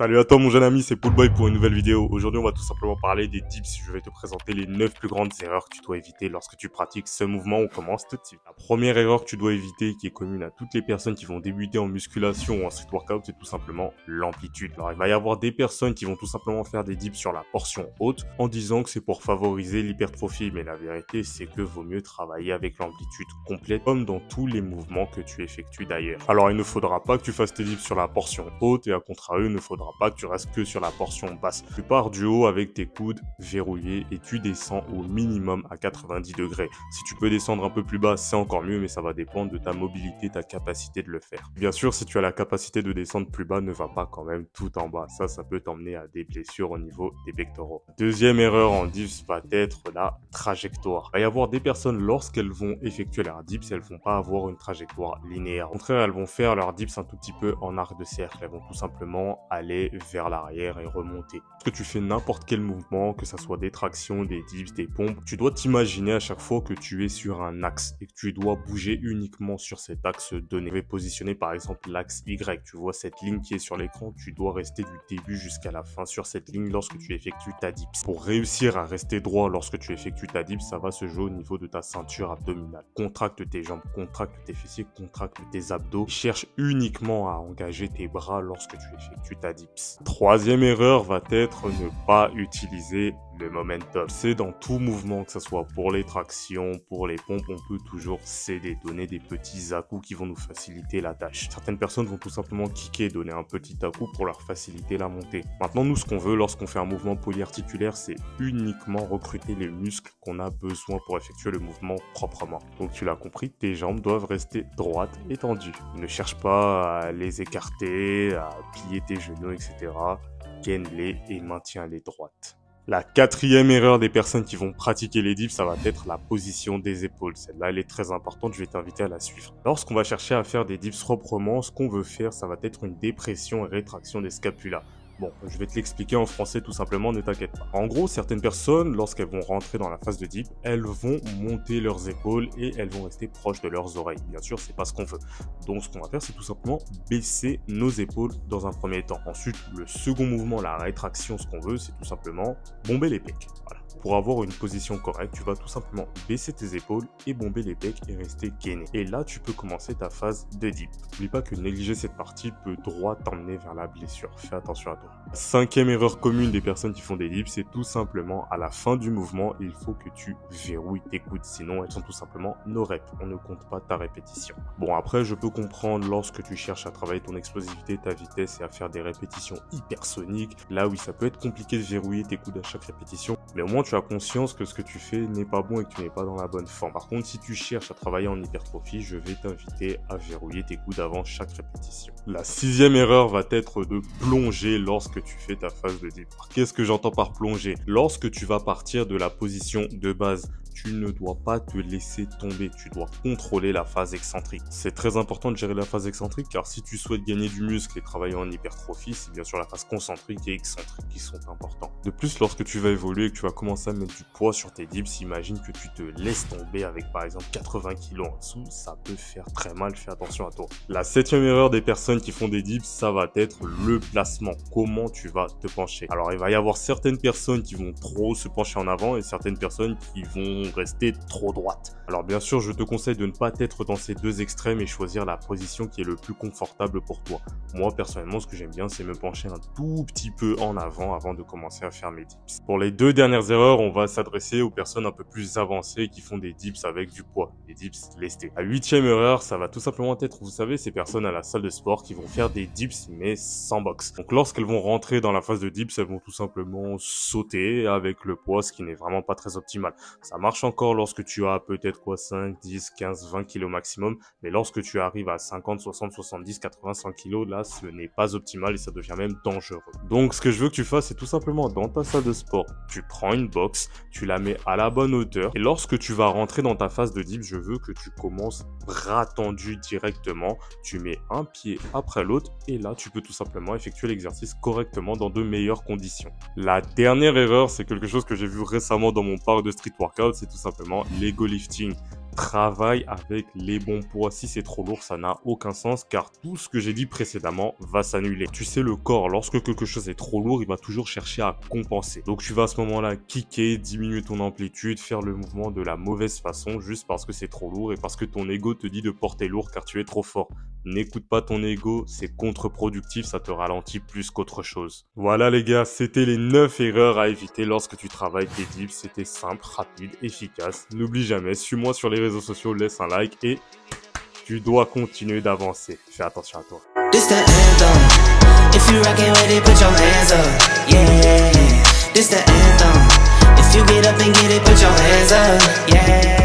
Salut à toi mon jeune ami, c'est Poolboy pour une nouvelle vidéo. Aujourd'hui on va tout simplement parler des dips. Je vais te présenter les 9 plus grandes erreurs que tu dois éviter lorsque tu pratiques ce mouvement. On commence tout de suite. La première erreur que tu dois éviter, qui est commune à toutes les personnes qui vont débuter en musculation ou en street workout, c'est tout simplement l'amplitude. Alors il va y avoir des personnes qui vont tout simplement faire des dips sur la portion haute en disant que c'est pour favoriser l'hypertrophie. Mais la vérité c'est que vaut mieux travailler avec l'amplitude complète comme dans tous les mouvements que tu effectues d'ailleurs. Alors il ne faudra pas que tu fasses tes dips sur la portion haute et à contrario il ne faudra pas que tu restes que sur la portion basse. Tu pars du haut avec tes coudes verrouillés et tu descends au minimum à 90 degrés. Si tu peux descendre un peu plus bas, c'est encore mieux, mais ça va dépendre de ta mobilité, ta capacité de le faire. Bien sûr, si tu as la capacité de descendre plus bas, ne va pas quand même tout en bas. Ça peut t'emmener à des blessures au niveau des pectoraux. Deuxième erreur en dips va être la trajectoire. Il va y avoir des personnes, lorsqu'elles vont effectuer leurs dips, elles vont pas avoir une trajectoire linéaire. Au contraire, elles vont faire leurs dips un tout petit peu en arc de cercle. Elles vont tout simplement aller vers l'arrière et remonter. Que tu fais n'importe quel mouvement, que ça soit des tractions, des dips, des pompes, tu dois t'imaginer à chaque fois que tu es sur un axe et que tu dois bouger uniquement sur cet axe donné. Je vais positionner par exemple l'axe Y. Tu vois cette ligne qui est sur l'écran, tu dois rester du début jusqu'à la fin sur cette ligne lorsque tu effectues ta dips. Pour réussir à rester droit lorsque tu effectues ta dips, ça va se jouer au niveau de ta ceinture abdominale. Contracte tes jambes, contracte tes fessiers, contracte tes abdos. Cherche uniquement à engager tes bras lorsque tu effectues ta dips. Troisième erreur va être ne pas utiliser le momentum. C'est dans tout mouvement, que ce soit pour les tractions, pour les pompes, on peut toujours céder, donner des petits à-coups qui vont nous faciliter la tâche. Certaines personnes vont tout simplement kicker, donner un petit à-coup pour leur faciliter la montée. Maintenant, nous, ce qu'on veut lorsqu'on fait un mouvement polyarticulaire, c'est uniquement recruter les muscles qu'on a besoin pour effectuer le mouvement proprement. Donc, tu l'as compris, tes jambes doivent rester droites et tendues. Ne cherche pas à les écarter, à plier tes genoux, etc. Gaine-les et maintiens-les droites. La quatrième erreur des personnes qui vont pratiquer les dips, ça va être la position des épaules. Celle-là, elle est très importante, je vais t'inviter à la suivre. Lorsqu'on va chercher à faire des dips proprement, ce qu'on veut faire, ça va être une dépression et rétraction des scapulas. Bon, je vais te l'expliquer en français tout simplement, ne t'inquiète pas. En gros, certaines personnes, lorsqu'elles vont rentrer dans la phase de dip, elles vont monter leurs épaules et elles vont rester proches de leurs oreilles. Bien sûr, c'est pas ce qu'on veut. Donc, ce qu'on va faire, c'est tout simplement baisser nos épaules dans un premier temps. Ensuite, le second mouvement, la rétraction, ce qu'on veut, c'est tout simplement bomber les pecs. Voilà. Pour avoir une position correcte, tu vas tout simplement baisser tes épaules et bomber les pecs et rester gainé. Et là, tu peux commencer ta phase de dip. N'oublie pas que négliger cette partie peut droit t'emmener vers la blessure. Fais attention à toi. Cinquième erreur commune des personnes qui font des dips, c'est tout simplement à la fin du mouvement, il faut que tu verrouilles tes coudes. Sinon, elles sont tout simplement no reps. On ne compte pas ta répétition. Bon, après, je peux comprendre lorsque tu cherches à travailler ton explosivité, ta vitesse et à faire des répétitions hypersoniques. Là, oui, ça peut être compliqué de verrouiller tes coudes à chaque répétition. Mais au moins, tu as conscience que ce que tu fais n'est pas bon et que tu n'es pas dans la bonne forme. Par contre, si tu cherches à travailler en hypertrophie, je vais t'inviter à verrouiller tes coudes avant chaque répétition. La sixième erreur va être de plonger lorsque tu fais ta phase de dip. Qu'est-ce que j'entends par plonger? Lorsque tu vas partir de la position de base, tu ne dois pas te laisser tomber, tu dois contrôler la phase excentrique. C'est très important de gérer la phase excentrique car si tu souhaites gagner du muscle et travailler en hypertrophie, c'est bien sûr la phase concentrique et excentrique qui sont importants. De plus, lorsque tu vas évoluer et que tu vas commencer à mettre du poids sur tes dips, imagine que tu te laisses tomber avec par exemple 80 kg en dessous, ça peut faire très mal, fais attention à toi. La septième erreur des personnes qui font des dips, ça va être le placement. Comment tu vas te pencher? Alors il va y avoir certaines personnes qui vont trop se pencher en avant et certaines personnes qui vont rester trop droite. Alors bien sûr, je te conseille de ne pas être dans ces deux extrêmes et choisir la position qui est le plus confortable pour toi. Moi, personnellement, ce que j'aime bien, c'est me pencher un tout petit peu en avant de commencer à faire mes dips. Pour les deux dernières erreurs, on va s'adresser aux personnes un peu plus avancées qui font des dips avec du poids, des dips lestés. La huitième erreur, ça va tout simplement être, vous savez, ces personnes à la salle de sport qui vont faire des dips mais sans box. Donc lorsqu'elles vont rentrer dans la phase de dips, elles vont tout simplement sauter avec le poids, ce qui n'est vraiment pas très optimal. Ça marche encore lorsque tu as peut-être 5, 10, 15, 20 kilos maximum, mais lorsque tu arrives à 50, 60, 70, 80, 100 kilos, là, ce n'est pas optimal et ça devient même dangereux. Donc, ce que je veux que tu fasses, c'est tout simplement dans ta salle de sport, tu prends une box, tu la mets à la bonne hauteur et lorsque tu vas rentrer dans ta phase de dip, je veux que tu commences bras tendus directement, tu mets un pied après l'autre et là, tu peux tout simplement effectuer l'exercice correctement dans de meilleures conditions. La dernière erreur, c'est quelque chose que j'ai vu récemment dans mon parc de street workout, c'est tout simplement l'ego lifting. Travaille avec les bons poids. Si c'est trop lourd, ça n'a aucun sens car tout ce que j'ai dit précédemment va s'annuler. Tu sais, le corps, lorsque quelque chose est trop lourd, il va toujours chercher à compenser. Donc tu vas à ce moment-là kicker, diminuer ton amplitude, faire le mouvement de la mauvaise façon juste parce que c'est trop lourd et parce que ton ego te dit de porter lourd car tu es trop fort. N'écoute pas ton ego, c'est contre-productif, ça te ralentit plus qu'autre chose. Voilà les gars, c'était les 9 erreurs à éviter lorsque tu travailles tes dips. C'était simple, rapide, efficace. N'oublie jamais, suis-moi sur les réseaux sociaux, laisse un like et tu dois continuer d'avancer. Fais attention à toi. This the anthem. If you rockin' with it, put your hands up. Yeah, this the anthem. If you get up and get it, put your hands up. Yeah.